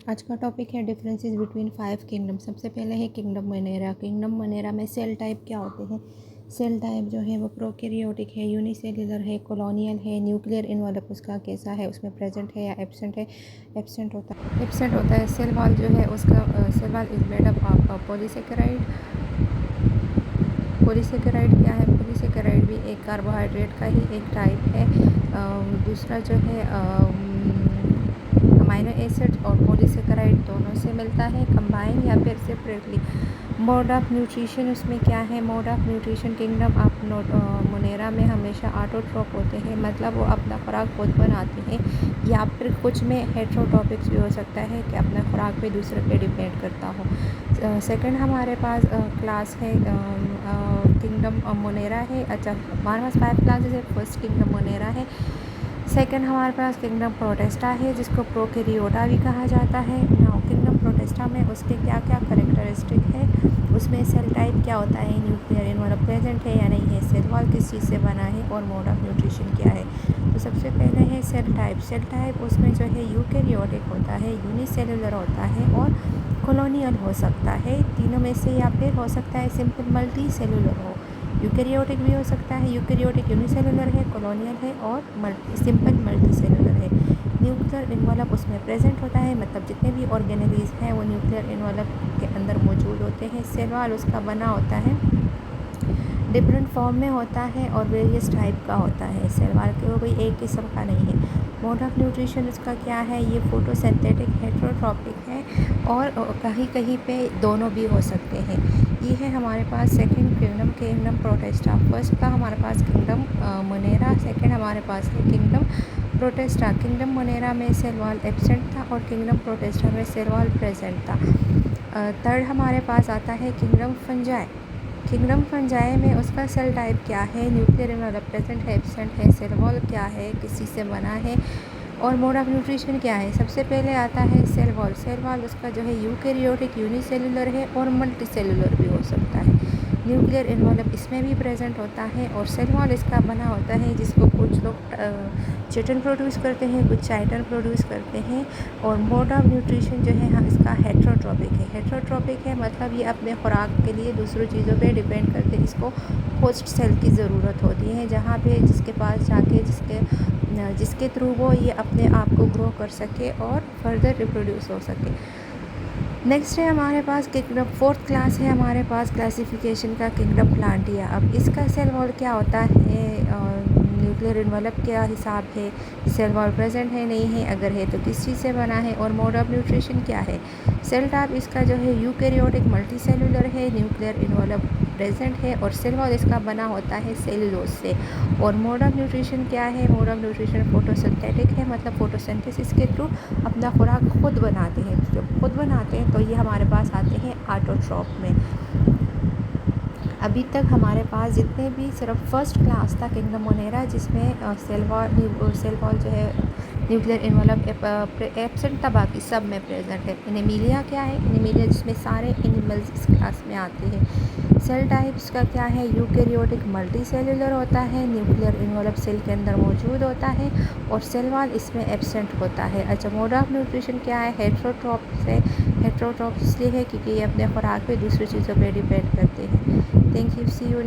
आज का टॉपिक है डिफरेंसेस बिटवीन 5 किंगडम। सबसे पहले है किंगडम मनेरा। किंगडम मनेरा में सेल टाइप क्या होते हैं। सेल टाइप जो है वो प्रोकैरियोटिक है, यूनिसेल्युलर है, कॉलोनियल है। न्यूक्लियर इन्वॉल्व उसका कैसा है, उसमें प्रेजेंट है या एब्सेंट है। एब्सेंट होता है। सेल वॉल जो है उसका cell wall is made up of polysaccharide. Polysaccharide क्या है, पॉलीसेकेराइड भी एक कार्बोहाइड्रेट का ही एक टाइप है। दूसरा जो है अमाइनो एसिड और पॉलीसेकेराइड दोनों से मिलता है, कंबाइन या फिर सेपरेटली। मोड ऑफ न्यूट्रिशन उसमें क्या है, mode of nutrition kingdom of Monera में हमेशा ऑटोट्रोप होते हैं, मतलब वो अपना खुराक खुद बनाते हैं, या फिर कुछ में हेट्रोट्रोपिक्स भी हो सकता है कि अपना खुराक पे दूसरे पे डिपेंड करता हो। सेकंड हमारे पास क्लास है किंगडम मोनेरा है। अच्छा, हमारे पास 5 क्लासेस है। फर्स्ट किंगडम मोनेरा है। सेकंड हमारे पास किंगडम प्रोटेस्टा है, जिसको प्रोकैरियोटा भी कहा जाता है। नाउ किंगडम प्रोटेस्टा में उसके क्या क्या करेक्टरिस्टिक है, उसमें सेल टाइप क्या होता है, न्यूक्लियर इन्वॉल्व प्रेजेंट है या नहीं है, सेल वॉल किस चीज़ से बना है, और मोड ऑफ न्यूट्रिशन क्या है। तो सबसे पहले है सेल टाइप। सेल टाइप उसमें जो है यूकैरियोटिक होता है, यूनिसेलुलर होता है और कॉलोनियल हो सकता है, तीनों में से, या फिर हो सकता है सिंपल मल्टी सेलुलर हो। यूकैरियोटिक भी हो सकता है, यूकैरियोटिक यूनिसेलुलर है, कॉलोनियल है और सिंपल मल्टी सेलुलर है। न्यूक्लियर इन्वॉल्व उसमें प्रेजेंट होता है, मतलब जितने भी ऑर्गेनेलिज हैं वो न्यूक्लियर इन्वॉल्व के अंदर मौजूद होते हैं। सेल वॉल उसका बना होता है, डिफरेंट फॉर्म में होता है और वेरियस टाइप का होता है। सेल वॉल के वो कोई एक किस्म का नहीं है। मोड ऑफ न्यूट्रिशन उसका क्या है, ये फोटोसिंथेटिक हेट्रोट्रॉपिक है और कहीं कहीं पे दोनों भी हो सकते हैं। ये है हमारे पास second kingdom, kingdom Protista. First का हमारे पास किंगडम मोनेरा, सेकंड हमारे पास है किंगडम प्रोटेस्टा। किंगडम मोनेरा में सेल वॉल एब्सेंट था और किंगडम प्रोटेस्टा में सेल वॉल प्रेजेंट था। थर्ड हमारे पास आता है किंगडम फंजाई। किंगडम फंजाई में उसका सेल टाइप क्या है, न्यूक्लियर इन्वॉल्व प्रेजेंट है, एब्सेंट है, सेल वॉल क्या है, किस चीज़ से बना है, और मोड ऑफ न्यूट्रिशन क्या है। सबसे पहले आता है सेल वॉल। सेल वॉल उसका जो है यूकैरियोटिक यूनिसेलुलर है और मल्टी सेलुलर भी हो सकता है। न्यूक्लियर इन्वॉल्व इसमें भी प्रेजेंट होता है और सेल वॉल इसका बना होता है, जिसको कुछ लोग चिटिन प्रोड्यूस करते हैं, कुछ चाइटन प्रोड्यूस करते हैं। और मोड ऑफ न्यूट्रिशन जो है हाँ इसका हेट्रोट्रॉपिक है। हेट्रोट्रॉपिक है मतलब ये अपने खुराक के लिए दूसरों चीज़ों पे डिपेंड करते हैं। इसको होस्ट सेल की ज़रूरत होती है, जहाँ पे जिसके पास जाके जिसके थ्रू वो ये अपने आप को ग्रो कर सके और फर्दर रिप्रोड्यूस हो सके। नेक्स्ट है हमारे पास किंगडम, फोर्थ क्लास है हमारे पास क्लासिफिकेशन का किंगडम प्लांटिया। अब इसका सेल वॉल क्या होता है, न्यूक्लियर इन्वॉल्व क्या हिसाब है, सेल वॉल प्रेजेंट है नहीं है, अगर है तो किस चीज़ से बना है, और मोड ऑफ न्यूट्रिशन क्या है। सेल टाइप इसका जो है यूकैरियोटिक मल्टी सेलुलर है, न्यूक्लियर इन्वॉल्व प्रेजेंट है और सेल वॉल इसका बना होता है सेलुलोज से। और मोड ऑफ न्यूट्रिशन क्या है, मोड ऑफ न्यूट्रिशन फोटोसिंथेटिक है, मतलब फोटोसिंथेसिस के थ्रू अपना खुराक खुद बनाते हैं। जब खुद बनाते हैं तो ये हमारे पास आते हैं ऑटोट्रॉप में। अभी तक हमारे पास जितने भी सिर्फ फर्स्ट क्लास था किंगडम मोनेरा, जिसमें सेल वॉल जो है न्यूक्लियर इन्वॉल्व एब्सेंट था, बाकी सब में प्रेजेंट है। एनिमिलिया क्या है, एनिमिलिया जिसमें सारे एनिमल्स इस क्लास में आते हैं। सेल टाइप्स का क्या है, यूकैरियोटिक मल्टी सेलुलर होता है, न्यूक्लियर इन्वॉल्व सेल के अंदर मौजूद होता है और सेल वॉल इसमें एब्सेंट होता है। अच्छा, मोड ऑफ न्यूट्रिशन क्या है, हेट्रोट्रॉप से। हेट्रोट्रॉप इसलिए है क्योंकि ये अपने खुराक पे दूसरी चीज़ों पे डिपेंड करते हैं। Thank you, see you.